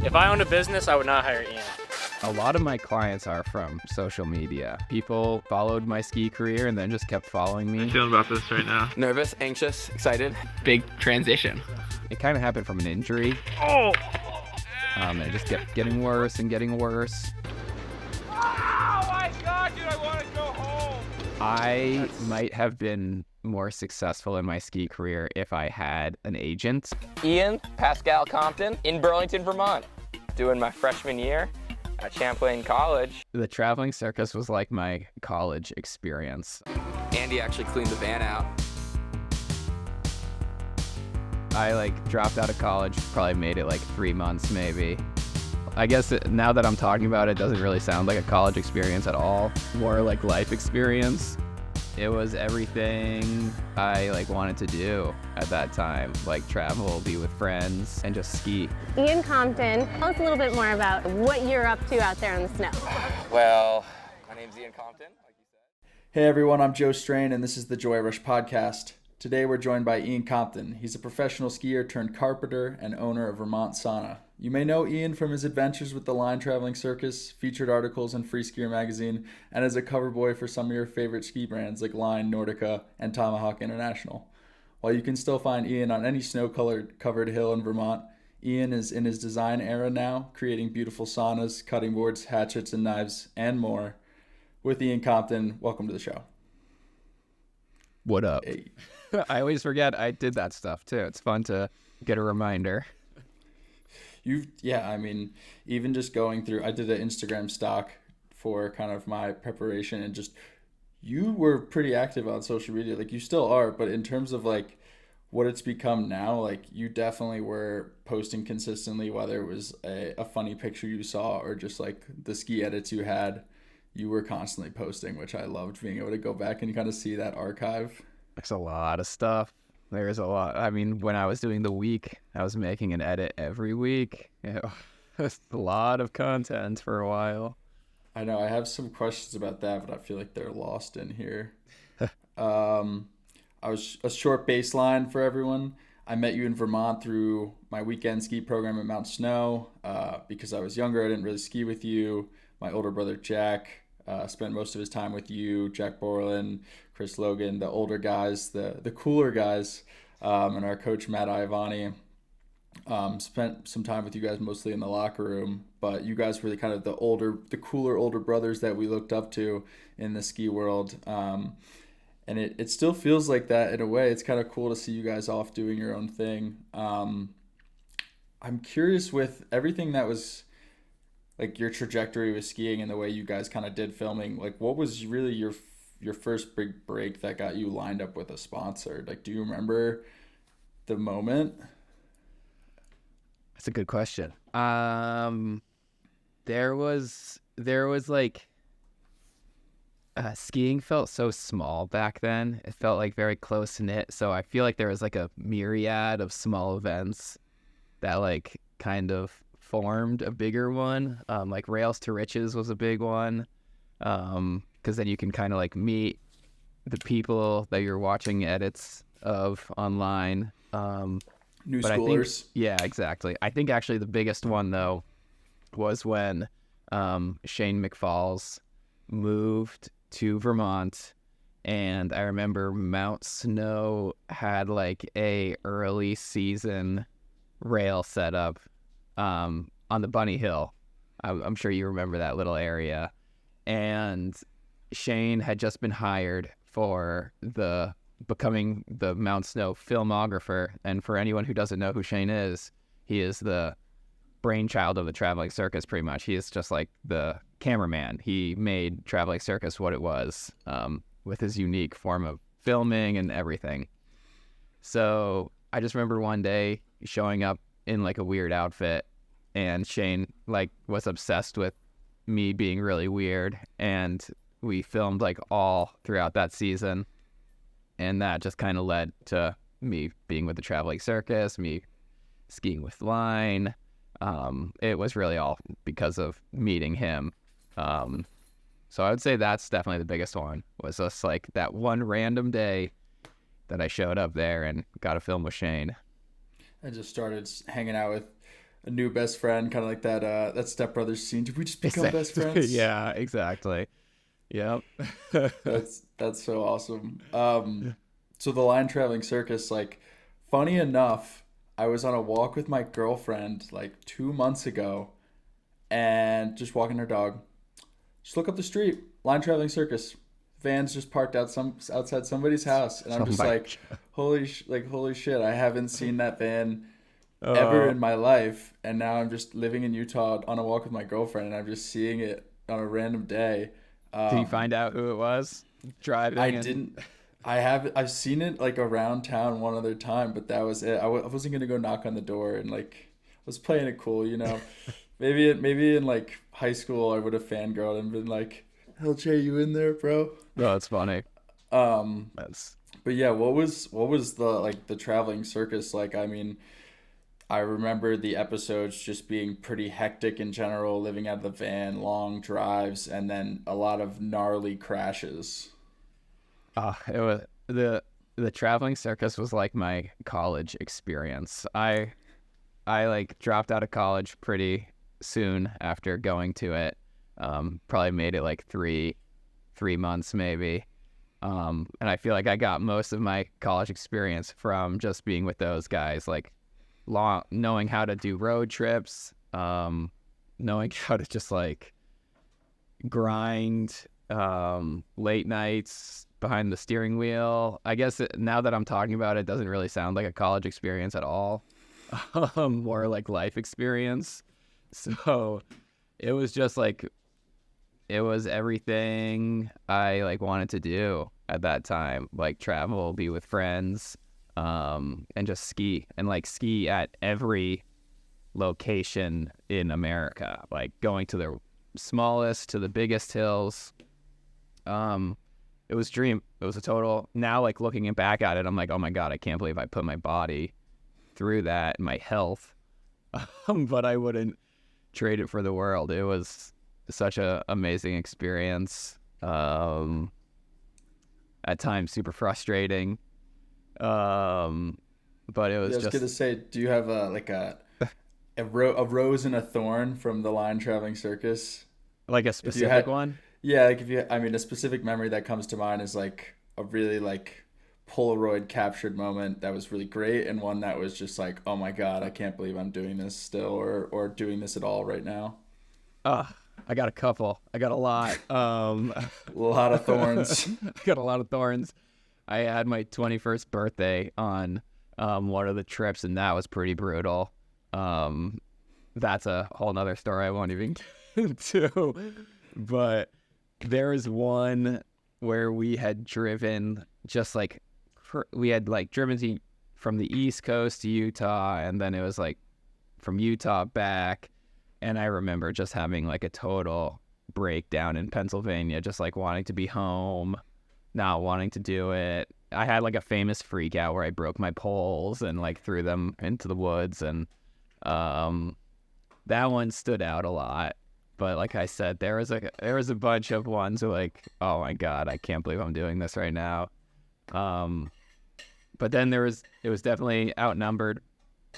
If I owned a business, I would not hire Ian. A lot of my clients are from social media. People followed my ski career and then just kept following me. I'm feeling about this right now. Nervous, anxious, excited. Big transition. It kind of happened from an injury. Oh! And it just kept getting worse and getting worse. Oh my God, dude, I want to go home. I might have been more successful in my ski career if I had an agent. Ian Pascal Compton in Burlington, Vermont. Doing my freshman year at Champlain College. The Traveling Circus was like my college experience. Andy actually cleaned the van out. I dropped out of college, probably made it 3 months maybe. I guess now that I'm talking about it, it doesn't really sound like a college experience at all. More like life experience. It was everything I wanted to do at that time, travel, be with friends, and just ski. Ian Compton, tell us a little bit more about what you're up to out there in the snow. Well, my name's Ian Compton, like you said. Hey everyone, I'm Joe Strain and this is the JoyRush podcast. Today we're joined by Ian Compton. He's a professional skier turned carpenter and owner of Vermont Sauna. You may know Ian from his adventures with the line Traveling Circus, featured articles in Free Skier magazine, and as a cover boy for some of your favorite ski brands like Line, Nordica, and Tomahawk International. While you can still find Ian on any snow-covered hill in Vermont, Ian is in his design era now, creating beautiful saunas, cutting boards, hatchets, and knives, and more. With Ian Compton, welcome to the show. What up? Hey. I always forget I did that stuff too. It's fun to get a reminder. Even just going through, I did an Instagram stock for kind of my preparation, and just, you were pretty active on social media. You still are, but in terms of what it's become now, you definitely were posting consistently, whether it was a funny picture you saw or just the ski edits you had. You were constantly posting, which I loved, being able to go back and kind of see that archive. There's a lot of stuff. There's a lot. I mean, when I was doing the week, I was making an edit every week. It's a lot of content for a while. I know. I have some questions about that, but I feel like they're lost in here. I was a short baseline for everyone. I met you in Vermont through my weekend ski program at Mount Snow. Because I was younger, I didn't really ski with you. My older brother, Jack, spent most of his time with you, Jack Borland, Chris Logan, the older guys, the cooler guys, and our coach, Matt Iavani. Spent some time with you guys mostly in the locker room, but you guys were the cooler older brothers that we looked up to in the ski world. And it still feels like that in a way. It's kind of cool to see you guys off doing your own thing. I'm curious, with everything that was your trajectory with skiing and the way you guys kind of did filming, what was really your first big break that got you lined up with a sponsor? Do you remember the moment? That's a good question. There was skiing felt so small back then. It felt very close knit. So I feel there was a myriad of small events that kind of formed a bigger one. Rails to Riches was a big one. Because then you can kind of meet the people that you're watching edits of online. New schoolers. Yeah, exactly. I think actually the biggest one though was when Shane McFalls moved to Vermont, and I remember Mount Snow had a early season rail setup on the Bunny Hill. I'm sure you remember that little area. And Shane had just been hired for becoming the Mount Snow filmographer. And for anyone who doesn't know who Shane is, he is the brainchild of the Traveling Circus, pretty much. He is just the cameraman. He made Traveling Circus what it was, with his unique form of filming and everything. So I just remember one day showing up in a weird outfit, and Shane was obsessed with me being really weird, and we filmed all throughout that season, and that just kind of led to me being with the Traveling Circus, me skiing with Line. It was really all because of meeting him. So I would say that's definitely the biggest one, was just that one random day that I showed up there and got a film with Shane. I just started hanging out with a new best friend, kind of like that Step Brothers scene. Did we just become best friends? Yeah, exactly. Yep. That's so awesome. So the line traveling circus, like, funny enough, I was on a walk with my girlfriend like 2 months ago, and just walking her dog. Just look up the street, line traveling circus. Van's just parked outside somebody's house, and I'm just like, holy shit! I haven't seen that van ever in my life, and now I'm just living in Utah on a walk with my girlfriend, and I'm just seeing it on a random day. Did you find out who it was? Driving? Didn't. I've seen it like around town one other time, but that was it. I wasn't gonna go knock on the door, and like I was playing it cool, you know. maybe in like high school I would have fangirled and been like, LJ, you in there, bro? No, it's funny. But yeah, what was the traveling circus like? I mean, I remember the episodes just being pretty hectic in general, living out of the van, long drives, and then a lot of gnarly crashes. It was the traveling circus was like my college experience. I like dropped out of college pretty soon after going to it. Probably made it like three months maybe. And I feel like I got most of my college experience from just being with those guys, like knowing how to do road trips, knowing how to just like grind, late nights behind the steering wheel. I guess now that I'm talking about it, doesn't really sound like a college experience at all. More like life experience. So it was just like, it was everything I like wanted to do at that time, like travel, be with friends, and just ski at every location in America, like going to the smallest to the biggest hills. It was a dream. It was a total, now like looking back at it, I'm like, oh my God, I can't believe I put my body through that and my health. But I wouldn't trade it for the world. It was such a amazing experience. At times super frustrating. But it was just... I was gonna say, do you have a rose and a thorn from the line traveling circus? Like a specific one? Yeah, like a specific memory that comes to mind is like a really like Polaroid captured moment that was really great, and one that was just like, oh my God, I can't believe I'm doing this still, or doing this at all right now. I got a couple. I got a lot. A lot of thorns. I got a lot of thorns. I had my 21st birthday on one of the trips, and that was pretty brutal. That's a whole nother story I won't even get into. But there was one where we had driven driven from the East Coast to Utah, and then it was like from Utah back. And I remember just having like a total breakdown in Pennsylvania, just like wanting to be home, not wanting to do it. I had like a famous freak out where I broke my poles and like threw them into the woods, and that one stood out a lot. But like I said, there was a bunch of ones where like, oh my God, I can't believe I'm doing this right now. But then it was definitely outnumbered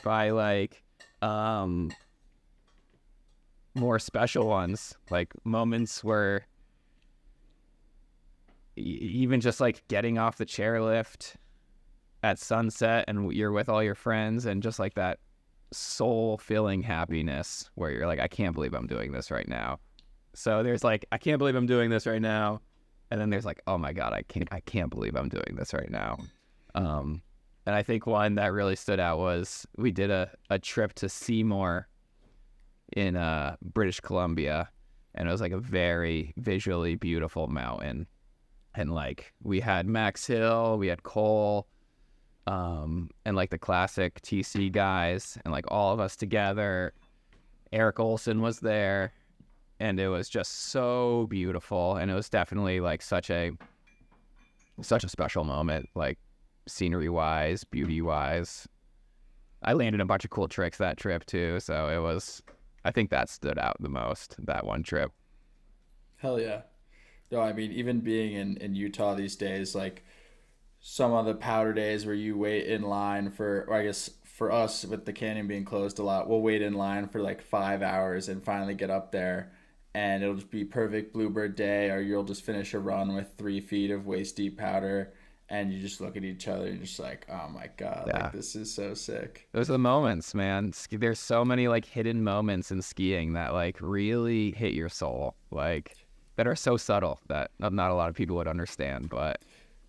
by like more special ones, like moments where even just like getting off the chairlift at sunset and you're with all your friends, and just like that soul filling happiness where you're like, I can't believe I'm doing this right now. So there's like, I can't believe I'm doing this right now, and then there's like, oh my God, I can't believe I'm doing this right now. And I think one that really stood out was we did a trip to Seymour in British Columbia, and it was like a very visually beautiful mountain, and like we had Max Hill, we had Cole, and like the classic TC guys, and like all of us together. Eric Olson was there, and it was just so beautiful, and it was definitely like such a special moment, like scenery wise, beauty wise. I landed a bunch of cool tricks that trip too, so it was, I think that stood out the most, that one trip. Hell yeah. No, I mean, even being in Utah these days, like some of the powder days where you wait in line for for us, with the canyon being closed a lot, we'll wait in line for like 5 hours and finally get up there, and it'll just be perfect bluebird day, or you'll just finish a run with 3 feet of waist deep powder, and you just look at each other and just like, oh my God, Yeah. like this is so sick. Those are the moments, man. There's so many like hidden moments in skiing that like really hit your soul, like that are so subtle that not a lot of people would understand. But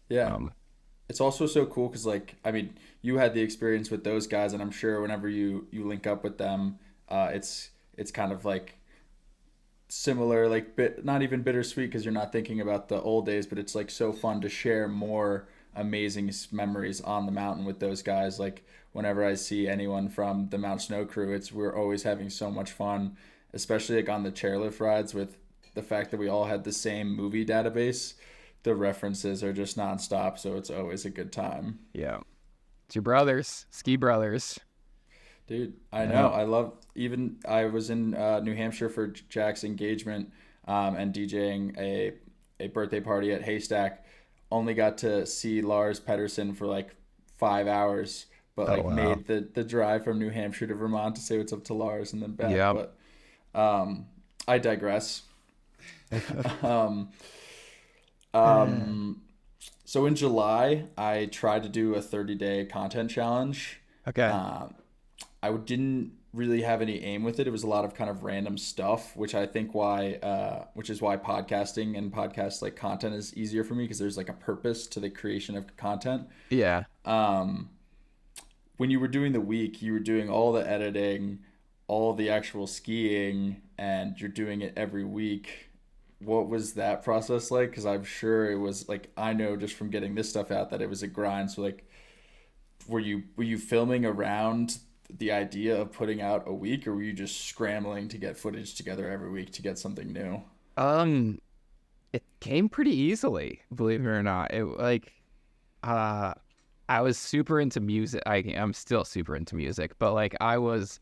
Yeah. It's also so cool because, like, I mean, you had the experience with those guys, and I'm sure whenever you link up with them, it's kind of like similar, like not even bittersweet because you're not thinking about the old days, but it's like so fun to share more amazing memories on the mountain with those guys. Like whenever I see anyone from the Mount Snow crew, we're always having so much fun, especially like on the chairlift rides, with the fact that we all had the same movie database. The references are just nonstop, so it's always a good time. yeah, it's your brothers, ski brothers. Dude, I know. I was in New Hampshire for Jack's engagement and DJing a birthday party at Haystack. Only got to see Lars Pedersen for like 5 hours, but like made the drive from New Hampshire to Vermont to say what's up to Lars and then back. Yep. But I digress. So in July, I tried to do a 30-day content challenge. Okay. I didn't really have any aim with it. It was a lot of kind of random stuff, which I think which is why podcasting and podcast like content is easier for me, because there's like a purpose to the creation of content. Yeah. When you were doing the week, you were doing all the editing, all the actual skiing, and you're doing it every week. What was that process like? Because I'm sure it was like, I know just from getting this stuff out that it was a grind. So like, were you filming around the idea of putting out a week, or were you just scrambling to get footage together every week to get something new? It came pretty easily, believe it or not. It like, I was super into music. I'm still super into music, but like I was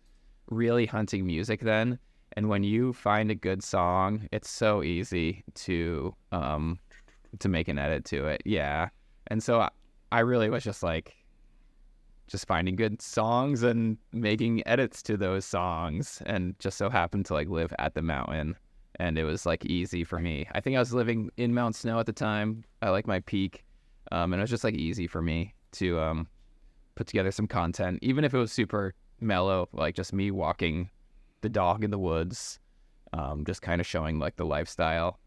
really hunting music then. And when you find a good song, it's so easy to make an edit to it. Yeah. And so I really was just finding good songs and making edits to those songs, and just so happened to like live at the mountain, and it was like easy for me. I think I was living in Mount Snow at the time. I like my peak. And it was just like easy for me to put together some content, even if it was super mellow, like just me walking the dog in the woods, just kind of showing like the lifestyle.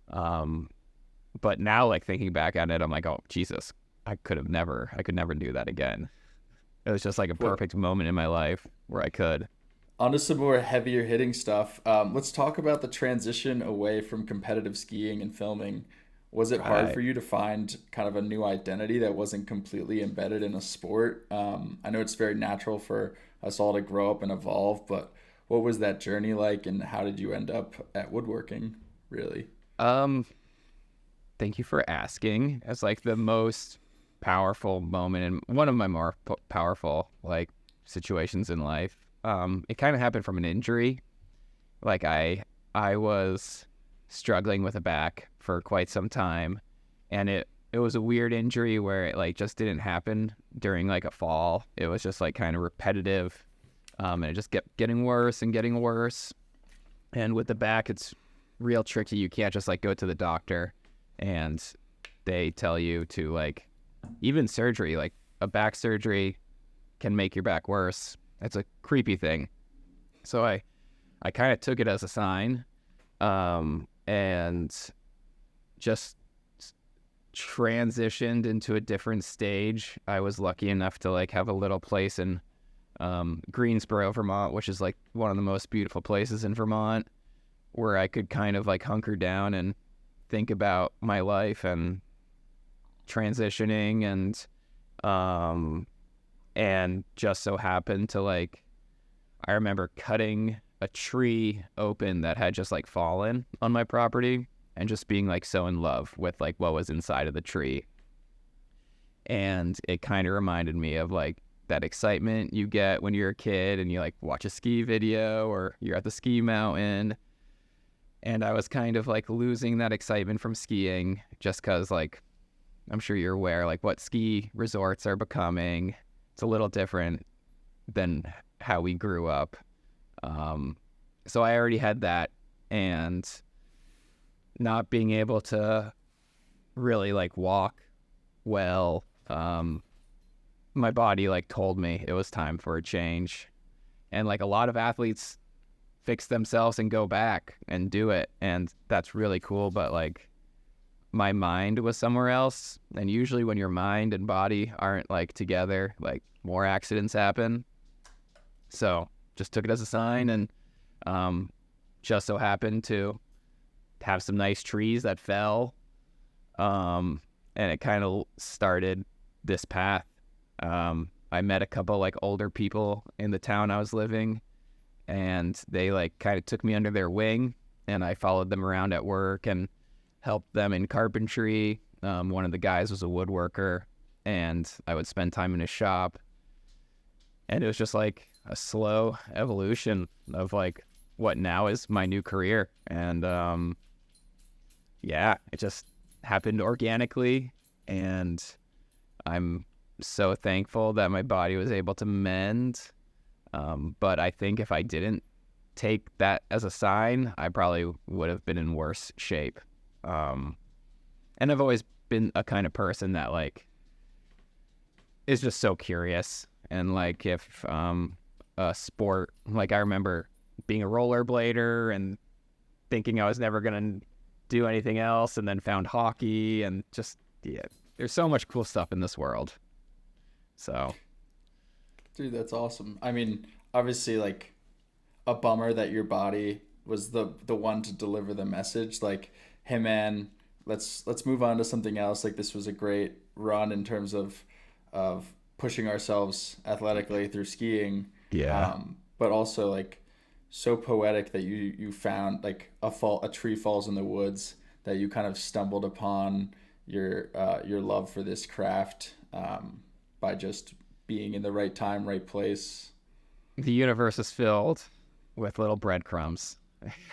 But now like thinking back on it, I'm like, oh Jesus, I could never do that again. It was just like a perfect moment in my life where I could. On to some more heavier hitting stuff. Let's talk about the transition away from competitive skiing and filming. Was it hard for you to find kind of a new identity that wasn't completely embedded in a sport? I know it's very natural for us all to grow up and evolve, but what was that journey like, and how did you end up at woodworking, really? Thank you for asking. It's like the most powerful moment and one of my more powerful like situations in life. It kind of happened from an injury. Like I was struggling with a back for quite some time, and it was a weird injury where it like just didn't happen during like a fall. It was just like kind of repetitive, and it just kept getting worse and getting worse. And with the back, it's real tricky. You can't just like go to the doctor and they tell you to like, even surgery, like a back surgery can make your back worse. It's a creepy thing. So I kind of took it as a sign, and just transitioned into a different stage. I was lucky enough to like have a little place in Greensboro, Vermont, which is like one of the most beautiful places in Vermont, where I could kind of like hunker down and think about my life and transitioning, and just so happened to like, I remember cutting a tree open that had just like fallen on my property and just being like so in love with like what was inside of the tree. And it kind of reminded me of like that excitement you get when you're a kid and you like watch a ski video or you're at the ski mountain. And I was kind of like losing that excitement from skiing just because like, I'm sure you're aware like what ski resorts are becoming. It's a little different than how we grew up. So I already had that, and not being able to really like walk well, my body like told me it was time for a change. And like a lot of athletes fix themselves and go back and do it, and that's really cool, but like my mind was somewhere else, and usually when your mind and body aren't like together, like more accidents happen. So just took it as a sign, and just so happened to have some nice trees that fell, and it kind of started this path. I met a couple like older people in the town I was living, and they like kind of took me under their wing, and I followed them around at work and helped them in carpentry. One of the guys was a woodworker, and I would spend time in his shop, and it was just like a slow evolution of like what now is my new career. And yeah, it just happened organically, and I'm so thankful that my body was able to mend. But I think if I didn't take that as a sign, I probably would have been in worse shape. And I've always been a kind of person that like is just so curious, and like if a sport, like I remember being a rollerblader and thinking I was never gonna do anything else, and then found hockey, and just yeah, there's so much cool stuff in this world. So Dude, that's awesome. I mean, obviously like a bummer that your body was the one to deliver the message, like, hey man, let's move on to something else. Like, this was a great run in terms of pushing ourselves athletically through skiing. yeah. But also like so poetic that you found like a tree falls in the woods, that you kind of stumbled upon your love for this craft by just being in the right time, right place. The universe is filled with little breadcrumbs.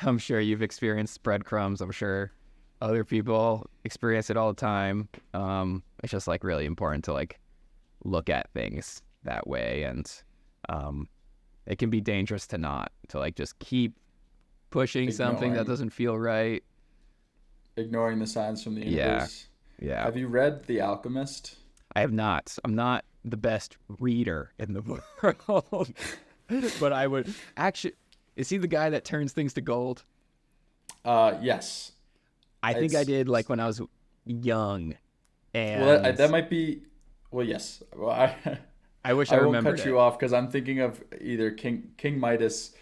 I'm sure you've experienced breadcrumbs. I'm sure other people experience it all the time. It's just like really important to like look at things that way, and it can be dangerous to not, to like just keep pushing something that doesn't feel right. Ignoring the signs from the universe. Yeah. Have you read The Alchemist? I have not. I'm not the best reader in the world, but I would actually. Is he the guy that turns things to gold? Yes. I think I did like when I was young. And well, that might be. Well, yes. Well, I wish I won't remembered cut you off because I'm thinking of either King Midas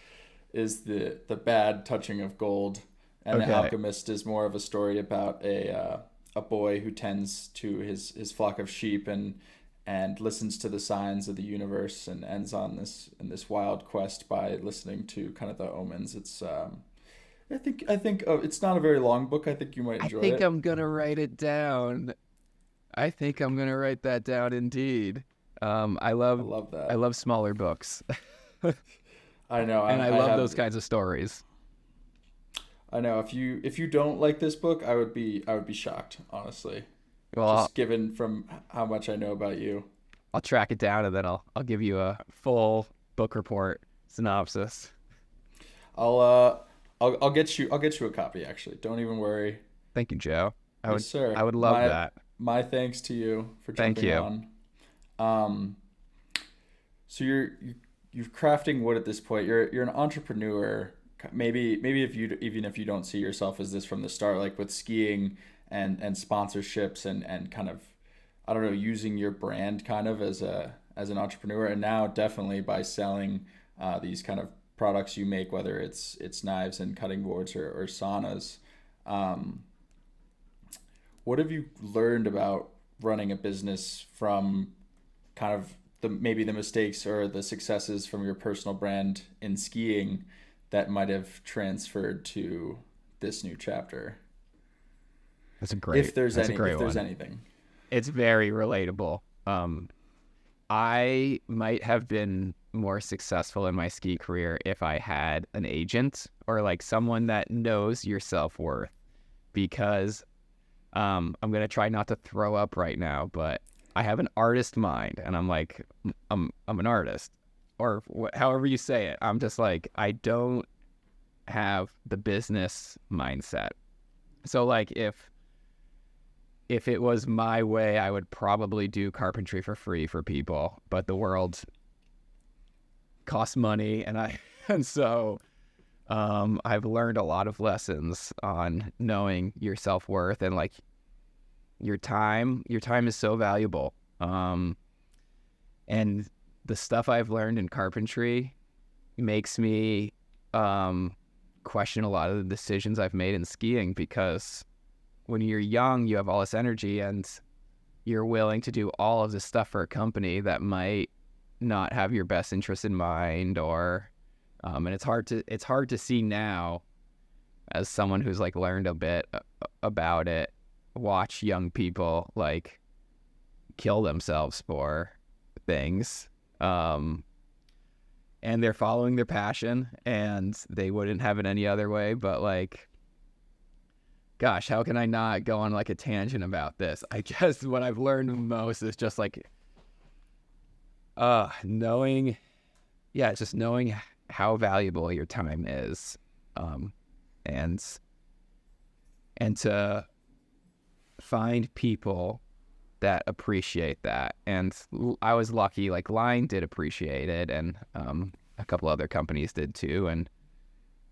is the bad touching of gold, and The Alchemist is more of a story about a boy who tends to his flock of sheep and listens to the signs of the universe, and ends on this wild quest by listening to kind of the omens. It's I think it's not a very long book. I think you might enjoy it. I think I'm gonna write it down. I think I'm gonna write that down indeed. I love that. I love smaller books. I know, and I love those kinds of stories. I know. If you don't like this book, I would be shocked, honestly. Well, just given from how much I know about you. I'll track it down, and then I'll give you a full book report synopsis. I'll get you a copy, actually. Don't even worry. Thank you, Joe. Yes, sir. I would love that. My thanks to you for jumping on. So you're crafting wood at this point. You're an entrepreneur. Maybe even if you don't see yourself as this from the start, like with skiing and sponsorships and kind of, I don't know, using your brand kind of as an entrepreneur, and now definitely by selling these kind of products you make, whether it's knives and cutting boards or saunas. What have you learned about running a business from kind of maybe the mistakes or the successes from your personal brand in skiing that might have transferred to this new chapter? That's a great. If there's anything, it's very relatable. I might have been more successful in my ski career if I had an agent or like someone that knows your self-worth, because I'm gonna try not to throw up right now, but I have an artist mind, and I'm an artist. or however you say it, I'm just like, I don't have the business mindset. So like if it was my way, I would probably do carpentry for free for people, but the world costs money, and so I've learned a lot of lessons on knowing your self-worth and like your time is so valuable. And the stuff I've learned in carpentry makes me question a lot of the decisions I've made in skiing, because when you're young, you have all this energy and you're willing to do all of this stuff for a company that might not have your best interest in mind, or and it's hard to see now, as someone who's like learned a bit about it, watch young people like kill themselves for things, and they're following their passion and they wouldn't have it any other way. But like, gosh, how can I not go on like a tangent about this? I guess what I've learned most is just like knowing how valuable your time is, and to find people that appreciate that. And I was lucky, like Line did appreciate it, and a couple other companies did too, and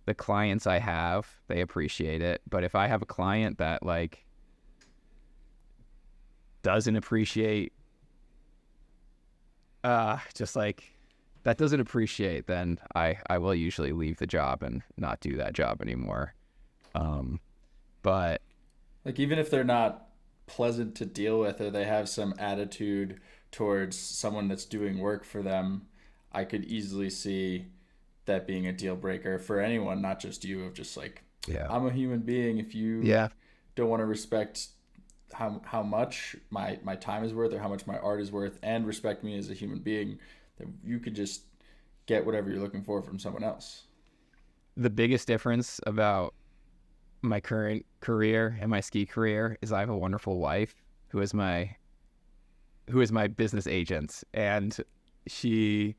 the clients I have, they appreciate it. But if I have a client that like doesn't appreciate doesn't appreciate, then I will usually leave the job and not do that job anymore. But like, even if they're not pleasant to deal with, or they have some attitude towards someone that's doing work for them, I could easily see that being a deal breaker for anyone, not just you, of just like, I'm a human being. If you don't want to respect how much my time is worth, or how much my art is worth, and respect me as a human being, then you could just get whatever you're looking for from someone else. The biggest difference about my current career and my ski career is I have a wonderful wife who is my business agent, and she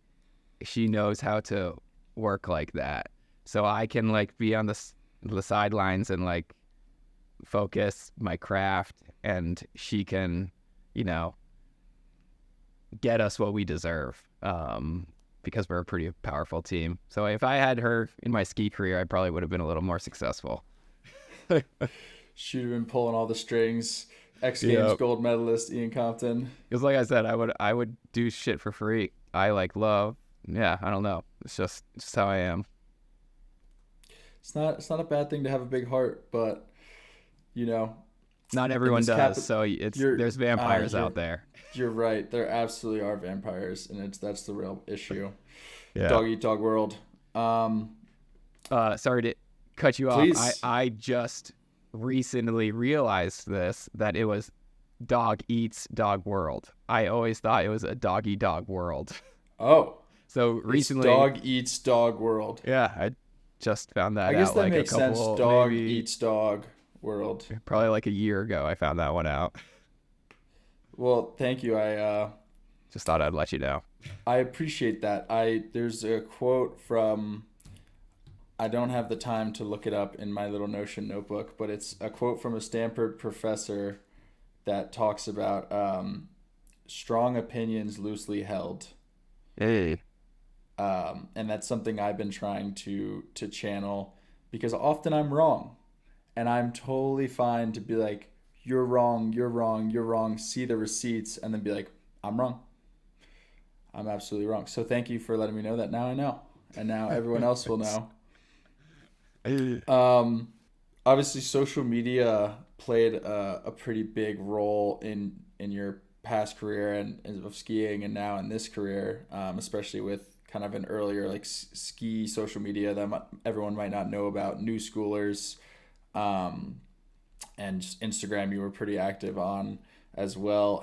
knows how to work like that. So I can like be on the sidelines and like focus my craft, and she can, get us what we deserve, because we're a pretty powerful team. So if I had her in my ski career, I probably would have been a little more successful. She'd have been pulling all the strings. X Games gold medalist Ian Compton. Because like I said, I would do shit for free. I like love. Yeah, I don't know. It's just how I am. It's not a bad thing to have a big heart, but not everyone does. So there's vampires out there. You're right. There absolutely are vampires, and that's the real issue. Yeah. Dog eat dog world. Sorry to cut you Please. off. I just recently realized that it was dog eats dog world. I always thought it was a doggy dog world. Oh. So recently, it's dog eats dog world. Yeah, I just found that out. I guess that like makes sense. Dog eats dog world. Probably like a year ago, I found that one out. Well, thank you. I just thought I'd let you know. I appreciate that. There's a quote from, I don't have the time to look it up in my little Notion notebook, but it's a quote from a Stanford professor that talks about strong opinions loosely held. Hey. And that's something I've been trying to channel, because often I'm wrong, and I'm totally fine to be like, you're wrong, see the receipts, and then be like, I'm wrong. I'm absolutely wrong. So thank you for letting me know that. Now I know, and now everyone else will know. Obviously social media played a pretty big role in your past career and of skiing, and now in this career, especially with kind of an earlier like ski social media that everyone might not know about, new schoolers, and just Instagram you were pretty active on as well.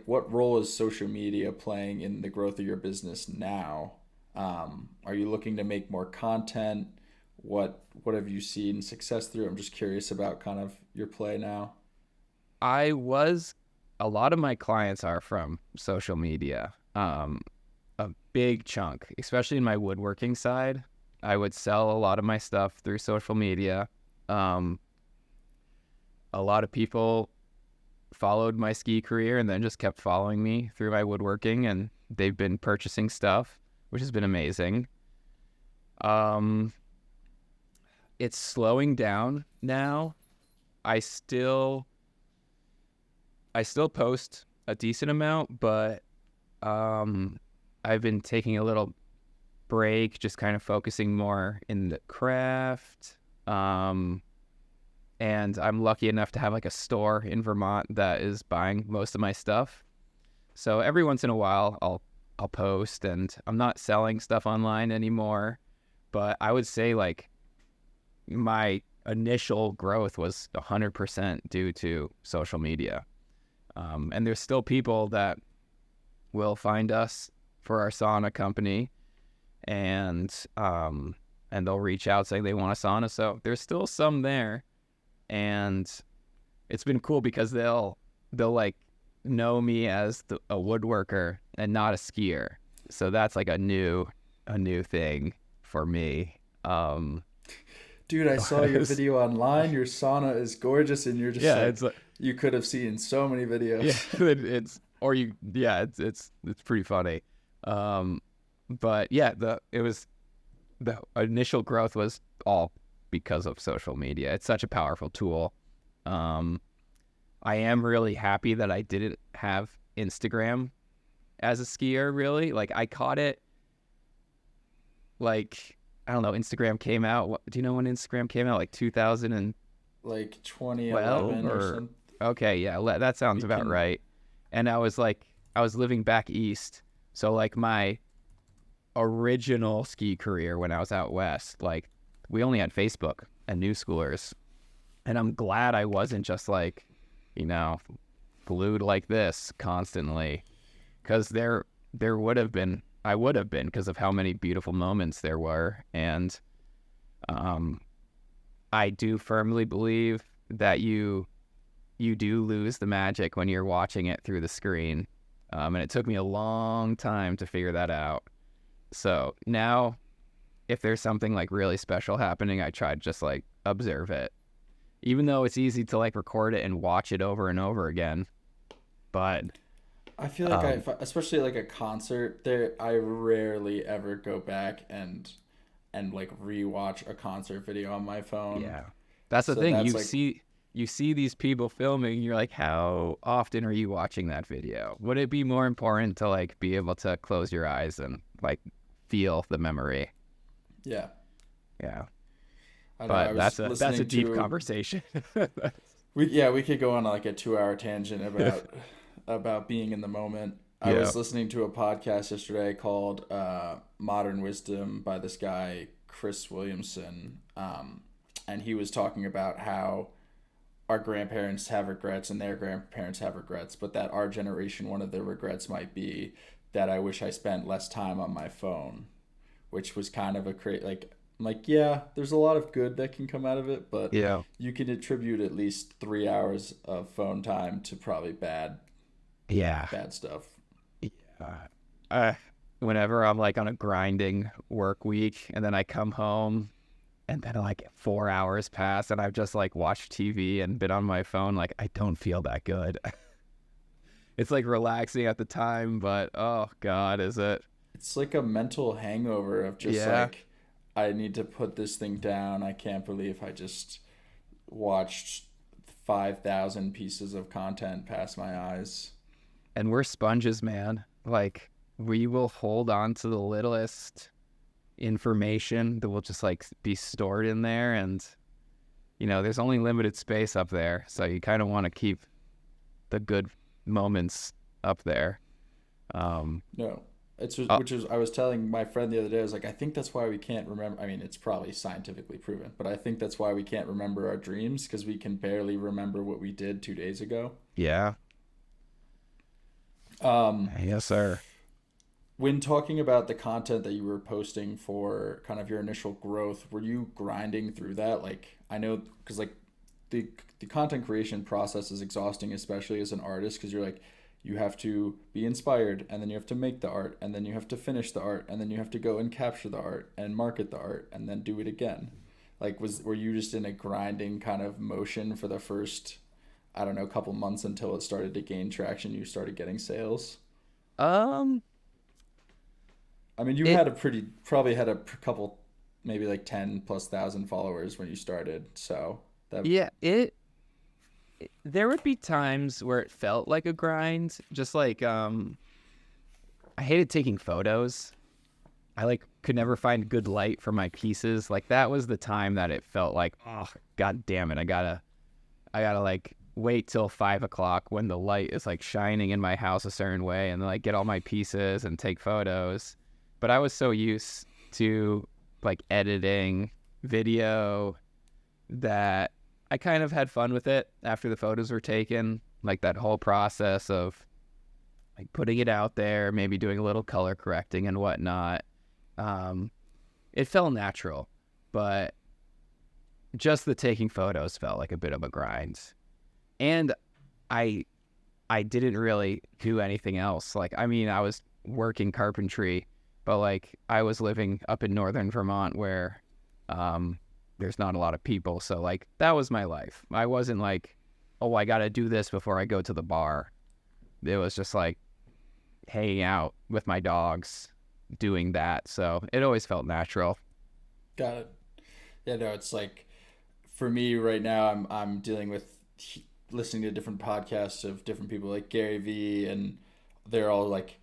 What role is social media playing in the growth of your business now? Are you looking to make more content? What have you seen success through? I'm just curious about kind of your play now. A lot of my clients are from social media. a big chunk, especially in my woodworking side. I would sell a lot of my stuff through social media. A lot of people followed my ski career and then just kept following me through my woodworking, and they've been purchasing stuff, which has been amazing. It's slowing down now. I still post a decent amount, but I've been taking a little break, just kind of focusing more in the craft. And I'm lucky enough to have like a store in Vermont that is buying most of my stuff. So every once in a while I'll post, and I'm not selling stuff online anymore, but I would say like my initial growth was 100% due to social media. And there's still people that will find us for our sauna company, and they'll reach out saying they want a sauna. So there's still some there, and it's been cool because they'll like know me as a woodworker and not a skier. So that's like a new thing for me. Dude, I saw your video online. Your sauna is gorgeous, and you're just it's you could have seen so many videos. Yeah, it's pretty funny. But yeah, the initial growth was all because of social media. It's such a powerful tool. I am really happy that I didn't have Instagram as a skier, really. Like, I caught it, like, I don't know, Instagram came out. Do you know when Instagram came out? Like 2000 and... Like 2011 or something. Okay, yeah, that sounds about right. And I was living back east. So, like, my original ski career when I was out west, like, we only had Facebook and New Schoolers. And I'm glad I wasn't just, like, glued like this constantly. Because I would have been because of how many beautiful moments there were. And I do firmly believe that you do lose the magic when you're watching it through the screen. And it took me a long time to figure that out. So now, if there's something like really special happening, I try to just like observe it. Even though it's easy to like record it and watch it over and over again. But I feel like especially like a concert, I rarely ever go back and like rewatch a concert video on my phone. Yeah. That's the thing. You see these people filming, you're like, how often are you watching that video? Would it be more important to like be able to close your eyes and like feel the memory? Yeah. Yeah. But that's a deep conversation. We could go on like a 2-hour tangent about being in the moment. I was listening to a podcast yesterday called Modern Wisdom by this guy Chris Williamson, and he was talking about how our grandparents have regrets and their grandparents have regrets, but that our generation, one of the regrets might be that I wish I spent less time on my phone, which was kind of there's a lot of good that can come out of it, but you can attribute at least 3 hours of phone time to probably bad stuff. Whenever I'm like on a grinding work week and then I come home and then like 4 hours pass and I've just like watched TV and been on my phone, like I don't feel that good. It's like relaxing at the time, but oh God, is it? It's like a mental hangover of just like, I need to put this thing down. I can't believe I just watched 5,000 pieces of content pass my eyes. And we're sponges, man. Like, we will hold on to the littlest information that will just like be stored in there, and there's only limited space up there, so you kind of want to keep the good moments up there. Which is I was telling my friend the other day, I was like, I think that's why we can't remember. I mean, it's probably scientifically proven, but I think that's why we can't remember our dreams, because we can barely remember what we did 2 days ago. Yeah. Yes, sir. When talking about the content that you were posting for kind of your initial growth, were you grinding through that? Like, I know, because like the content creation process is exhausting, especially as an artist, because you're like, you have to be inspired, and then you have to make the art, and then you have to finish the art, and then you have to go and capture the art and market the art and then do it again. Like, were you just in a grinding kind of motion for the first, I don't know, couple months until it started to gain traction, you started getting sales? Um, I mean, you probably had a couple, maybe like 10,000+ followers when you started. So yeah, there would be times where it felt like a grind. Just like, I hated taking photos. I like could never find good light for my pieces. Like, that was the time that it felt like, oh, God damn it. I gotta like wait till 5 o'clock when the light is like shining in my house a certain way and then like get all my pieces and take photos. But I was so used to like editing video that I kind of had fun with it after the photos were taken. Like, that whole process of like putting it out there, maybe doing a little color correcting and whatnot. It felt natural, but just the taking photos felt like a bit of a grind. And I didn't really do anything else. Like, I mean, I was working carpentry, but like I was living up in northern Vermont where there's not a lot of people. So like that was my life. I wasn't like, oh, I got to do this before I go to the bar. It was just like hanging out with my dogs, doing that. So it always felt natural. Got it. Yeah, no, it's like for me right now, I'm dealing with listening to different podcasts of different people like Gary Vee, and they're all like,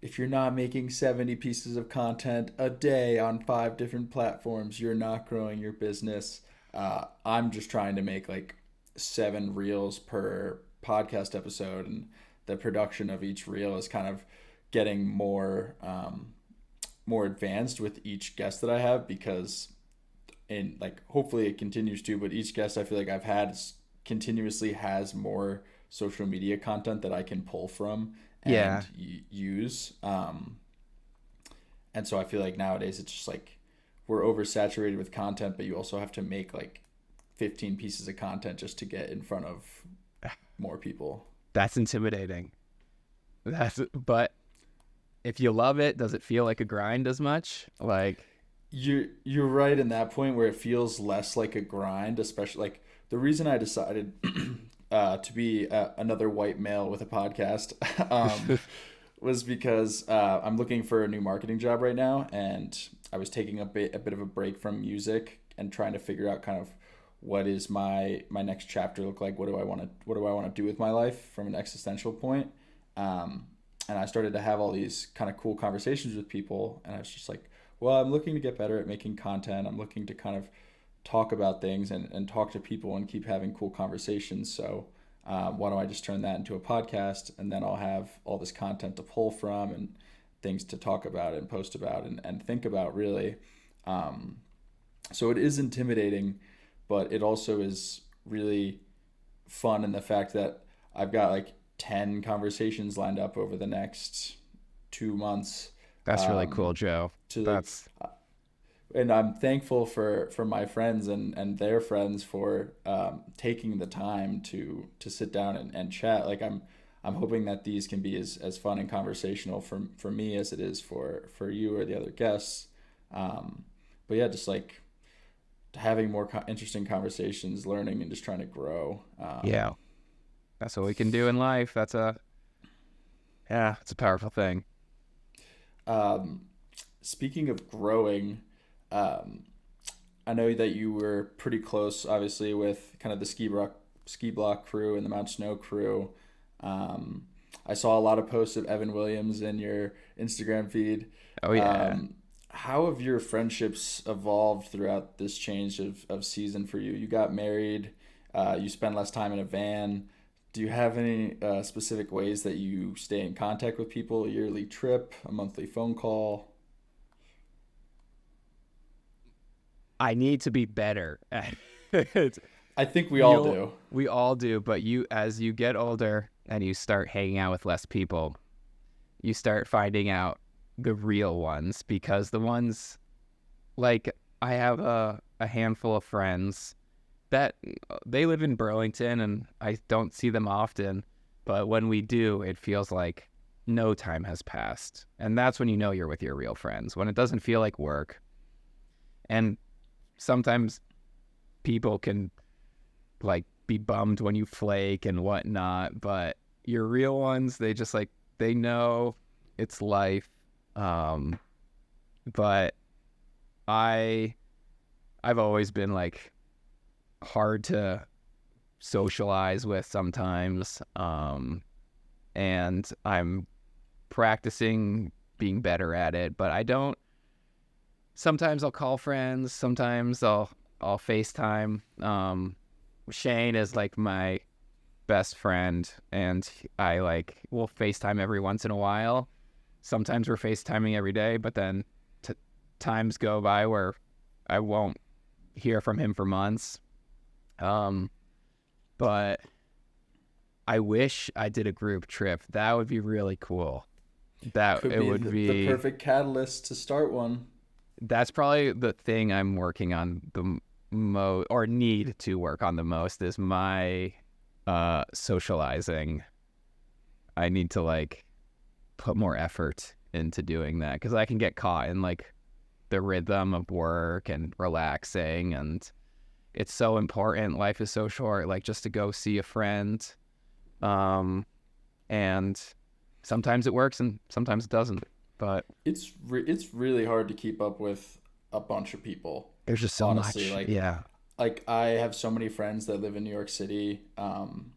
if you're not making 70 pieces of content a day on 5 different platforms, you're not growing your business. I'm just trying to make like 7 reels per podcast episode, and the production of each reel is kind of getting more advanced with each guest that I have, because hopefully it continues to, but each guest I feel like I've had continuously has more social media content that I can pull from and use. And so I feel like nowadays it's just like we're oversaturated with content, but you also have to make like 15 pieces of content just to get in front of more people. That's intimidating. But if you love it, does it feel like a grind as much? Like, you're right in that point where it feels less like a grind, especially like the reason I decided to be another white male with a podcast was because I'm looking for a new marketing job right now, and I was taking a bit of a break from music and trying to figure out kind of what is my next chapter look like. What do I want to do with my life from an existential point? And I started to have all these kind of cool conversations with people, and I was just like, well, I'm looking to get better at making content. I'm looking to kind of talk about things and talk to people and keep having cool conversations. So why don't I just turn that into a podcast, and then I'll have all this content to pull from and things to talk about and post about and think about, really. So it is intimidating, but it also is really fun in the fact that I've got like 10 conversations lined up over the next 2 months. That's really cool, Joe. And I'm thankful for my friends and their friends for taking the time to sit down and chat. Like I'm hoping that these can be as fun and conversational for me as it is for you or the other guests. But yeah, just like having more interesting conversations, learning, and just trying to grow. Yeah, that's what we can do in life. It's a powerful thing. Speaking of growing, I know that you were pretty close, obviously, with kind of the ski block crew and the Mount Snow crew. I saw a lot of posts of Evan Williams in your Instagram feed. Oh, yeah. How have your friendships evolved throughout this change of season for you? You got married. You spend less time in a van. Do you have any specific ways that you stay in contact with people? A yearly trip, a monthly phone call? I need to be better at I think we all do. We all do, but as you get older and you start hanging out with less people, you start finding out the real ones, because the ones, like, I have a handful of friends that they live in Burlington and I don't see them often, but when we do, it feels like no time has passed. And that's when you know you're with your real friends, when it doesn't feel like work. And sometimes people can like be bummed when you flake and whatnot, but your real ones, they just like, they know it's life. But I've always been like hard to socialize with sometimes. And I'm practicing being better at it, but I don't. Sometimes I'll call friends, sometimes I'll FaceTime. Shane is like my best friend, and I like will FaceTime every once in a while. Sometimes we're FaceTiming every day, but then times go by where I won't hear from him for months. But I wish I did a group trip. That would be really cool. That Could it be would the, be the perfect catalyst to start one. That's probably the thing I'm working on the most, or need to work on the most, is my socializing. I need to like put more effort into doing that, because I can get caught in like the rhythm of work and relaxing, and it's so important. Life is so short, like just to go see a friend. And sometimes it works and sometimes it doesn't, but It's really hard to keep up with a bunch of people. there's just so Honestly, much. like- Like, I have so many friends that live in New York City, and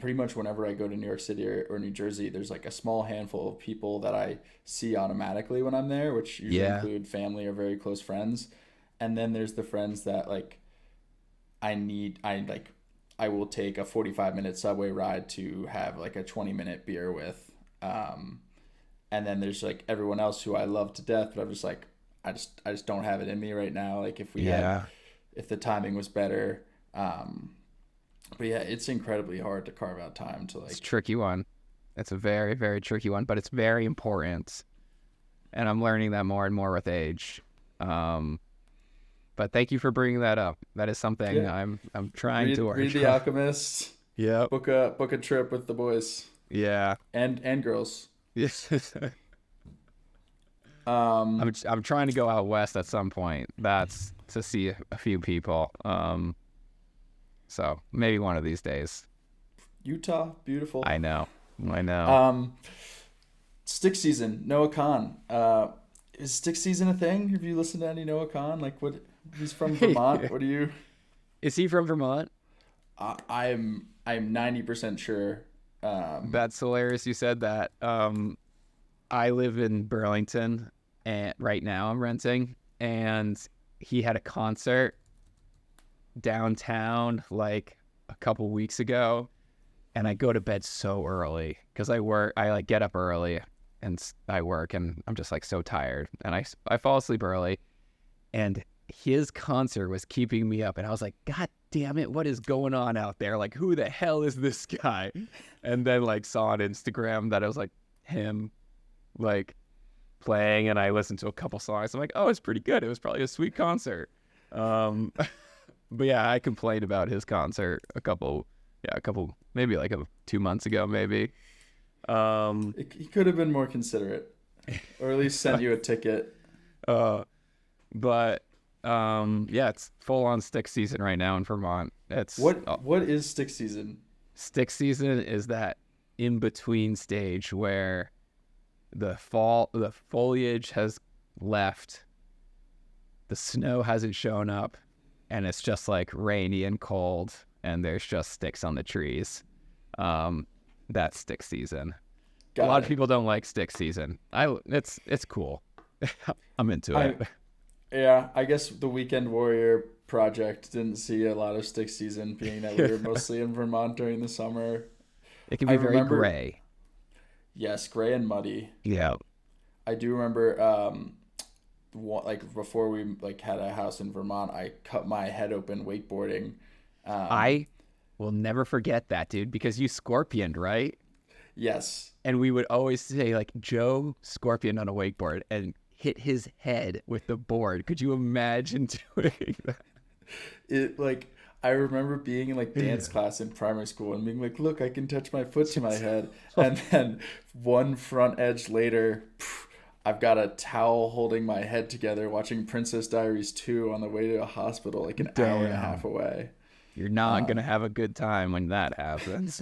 pretty much whenever I go to New York City or New Jersey, there's like a small handful of people that I see automatically when I'm there, which usually Yeah. include family or very close friends. And then there's the friends that like I will take a 45-minute subway ride to have like a 20-minute beer with. And then there's like everyone else who I love to death, but I'm just like, I just don't have it in me right now. Like if the timing was better. But yeah, it's incredibly hard to carve out time to like. It's a tricky one. It's a very, very tricky one, but it's very important. And I'm learning that more and more with age. But thank you for bringing that up. That is something I'm trying to work Read The on. Alchemist. Yeah. Book a trip with the boys Yeah. and girls. Yes. Um, I'm trying to go out west at some point. That's to see a few people. So maybe one of these days. Utah, beautiful. I know. Stick season, Noah Khan. Is stick season a thing? Have you listened to any Noah Khan? Like what? He's from Vermont. What do you? Is he from Vermont? I'm 90% sure. That's hilarious you said that. I live in Burlington, and right now I'm renting, and he had a concert downtown like a couple weeks ago, and I go to bed so early because I like get up early and I work, and I'm just like so tired, and I fall asleep early, and his concert was keeping me up, and I was like, God damn it, what is going on out there? Like, who the hell is this guy? And then like saw on Instagram that it was like him like playing, and I listened to a couple songs. I'm like, oh, it's pretty good. It was probably a sweet concert. But yeah, I complained about his concert a couple maybe like 2 months ago, maybe. He could have been more considerate, or at least sent you a ticket. But yeah, it's full on stick season right now in Vermont. It's What is stick season? Stick season is that in between stage where the foliage has left, the snow hasn't shown up, and it's just like rainy and cold, and there's just sticks on the trees. That's stick season. A lot of people don't like stick season. It's cool. I'm into it. Yeah, I guess the Weekend Warrior project didn't see a lot of stick season, being that we were mostly in Vermont during the summer. It can be very gray. Yes, gray and muddy. Yeah. I do remember, like before we like had a house in Vermont, I cut my head open wakeboarding. I will never forget that, dude, because you scorpioned, right? Yes. And we would always say like Joe scorpioned on a wakeboard and hit his head with the board. Could you imagine doing that? It like I remember being in like dance class in primary school and being like, look, I can touch my foot to my head. And then one front edge later, I've got a towel holding my head together watching Princess Diaries 2 on the way to a hospital like an hour and a half away. You're not going to have a good time when that happens.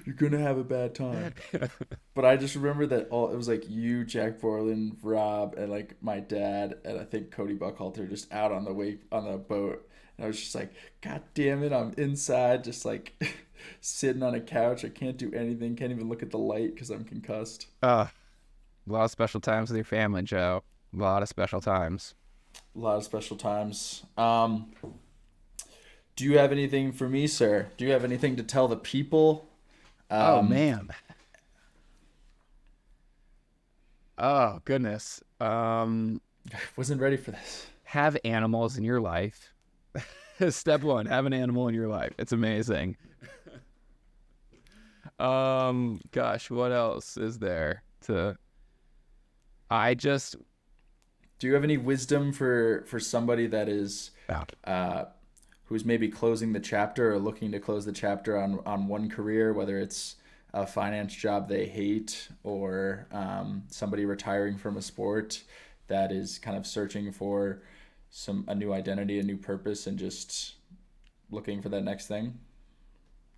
You're going to have a bad time. But I just remember that it was like you, Jack Borland, Rob, and like my dad, and I think Cody Buckhalter just out on the boat. And I was just like, God damn it, I'm inside just like sitting on a couch. I can't do anything. Can't even look at the light because I'm concussed. A lot of special times with your family, Joe. A lot of special times. A lot of special times. Do you have anything for me, sir? Do you have anything to tell the people? Oh, man. Oh, goodness. Wasn't ready for this. Have animals in your life. Step 1, have an animal in your life. It's amazing. Gosh, what else is there to... Do you have any wisdom for somebody that is who's maybe closing the chapter or looking to close the chapter on one career, whether it's a finance job they hate or somebody retiring from a sport that is kind of searching for a new identity, a new purpose, and just looking for that next thing?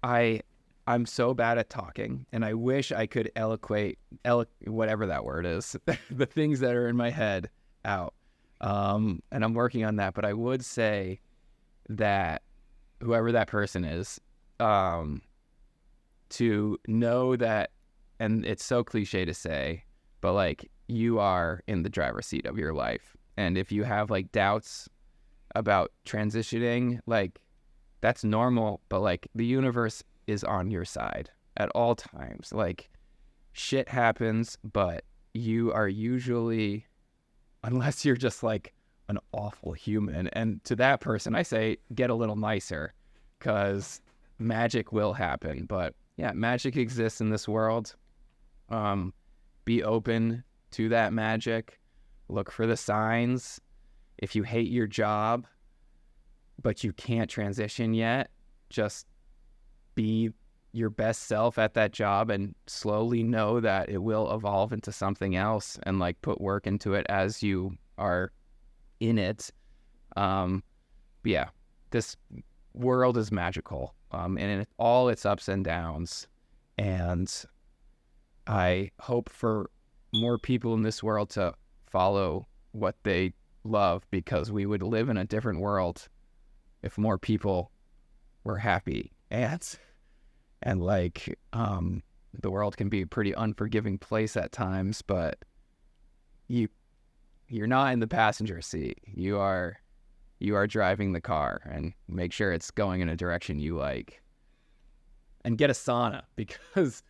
I'm so bad at talking, and I wish I could whatever that word is, the things that are in my head out. And I'm working on that, but I would say that whoever that person is, to know that, and it's so cliche to say, but like you are in the driver's seat of your life. And if you have like doubts about transitioning, like that's normal, but like the universe is on your side at all times. Like shit happens, but you are usually, unless you're just like an awful human. And to that person, I say, get a little nicer, because magic will happen. But yeah, magic exists in this world. Be open to that magic. Look for the signs. If you hate your job, but you can't transition yet, just be your best self at that job and slowly know that it will evolve into something else, and like put work into it as you are in it. But yeah, this world is magical, and in all its ups and downs. And I hope for more people in this world to follow what they love, because we would live in a different world if more people were happy. And like, the world can be a pretty unforgiving place at times, but you're not in the passenger seat. You are driving the car, and make sure it's going in a direction you like. And get a sauna, because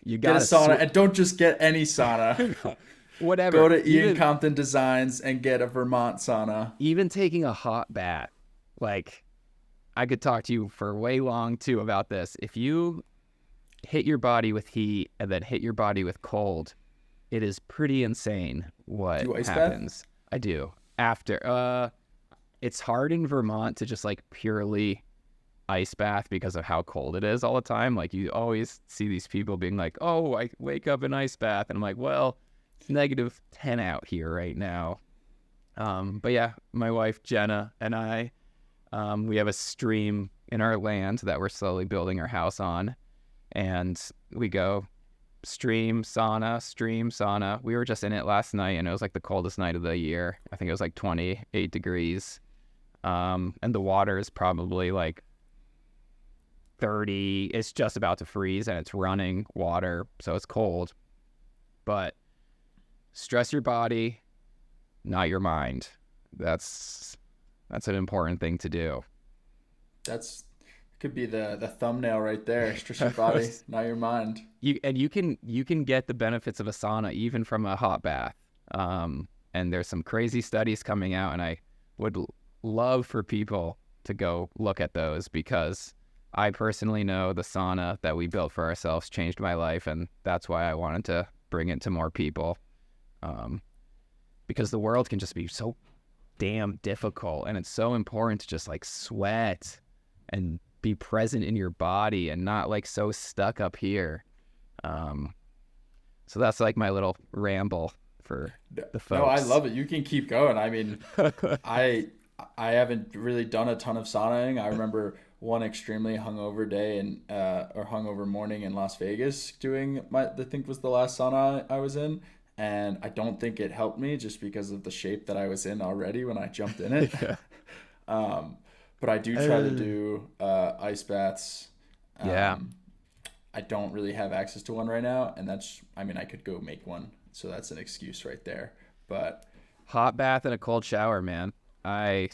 you got get a sauna, and don't just get any sauna. Whatever. Go to Ian Compton Designs and get a Vermont sauna. Even taking a hot bath, like, I could talk to you for way long too about this. If you hit your body with heat and then hit your body with cold, it is pretty insane what happens. I do. After it's hard in Vermont to just like purely ice bath because of how cold it is all the time. Like you always see these people being like, oh, I wake up in ice bath, and I'm like, well, it's -10 out here right now. But yeah, my wife Jenna and I, we have a stream in our land that we're slowly building our house on, and we go stream, sauna. We were just in it last night, and it was like the coldest night of the year. I think it was like 28 degrees. And the water is probably like 30. It's just about to freeze, and it's running water, so it's cold. But stress your body, not your mind. That's an important thing to do. That's could be the thumbnail right there. Stress your body, not your mind. You can get the benefits of a sauna even from a hot bath. And there's some crazy studies coming out, and I would love for people to go look at those, because I personally know the sauna that we built for ourselves changed my life, and that's why I wanted to bring it to more people. Because the world can just be so damn difficult, and it's so important to just like sweat and be present in your body and not like so stuck up here. So that's like my little ramble for the folks. No, I love it. You can keep going. I mean, I haven't really done a ton of saunaing. I remember one extremely hungover day or hungover morning in Las Vegas doing I think was the last sauna I was in, and I don't think it helped me just because of the shape that I was in already when I jumped in it. But I do try to do ice baths. I don't really have access to one right now, and I could go make one, so that's an excuse right there. But hot bath and a cold shower, man. I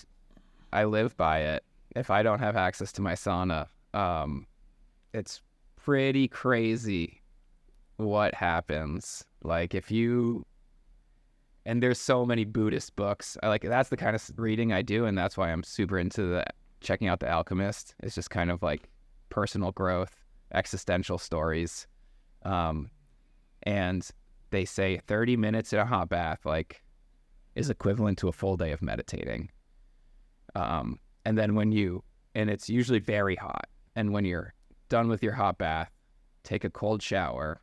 live by it. If I don't have access to my sauna, it's pretty crazy what happens. Like and there's so many Buddhist books. That's the kind of reading I do, and that's why I'm super into checking out The Alchemist. It's just kind of like personal growth, existential stories. And they say 30 minutes in a hot bath is equivalent to a full day of meditating. And then and it's usually very hot. And when you're done with your hot bath, take a cold shower,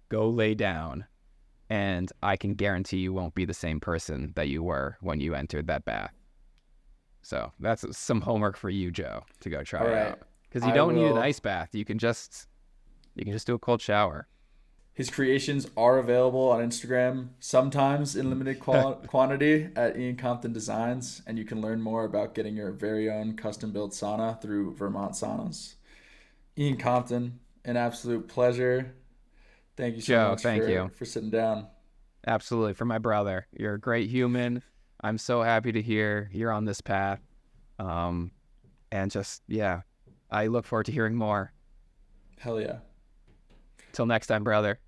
go lay down, and I can guarantee you won't be the same person that you were when you entered that bath. So that's some homework for you, Joe, to go try out. Because you don't need an ice bath. You can just do a cold shower. His creations are available on Instagram, sometimes in limited quantity at Ian Compton Designs, and you can learn more about getting your very own custom-built sauna through Vermont Saunas. Ian Compton, an absolute pleasure. Thank you so much for sitting down. Absolutely. For my brother. You're a great human. I'm so happy to hear you're on this path. And I look forward to hearing more. Hell yeah. Till next time, brother.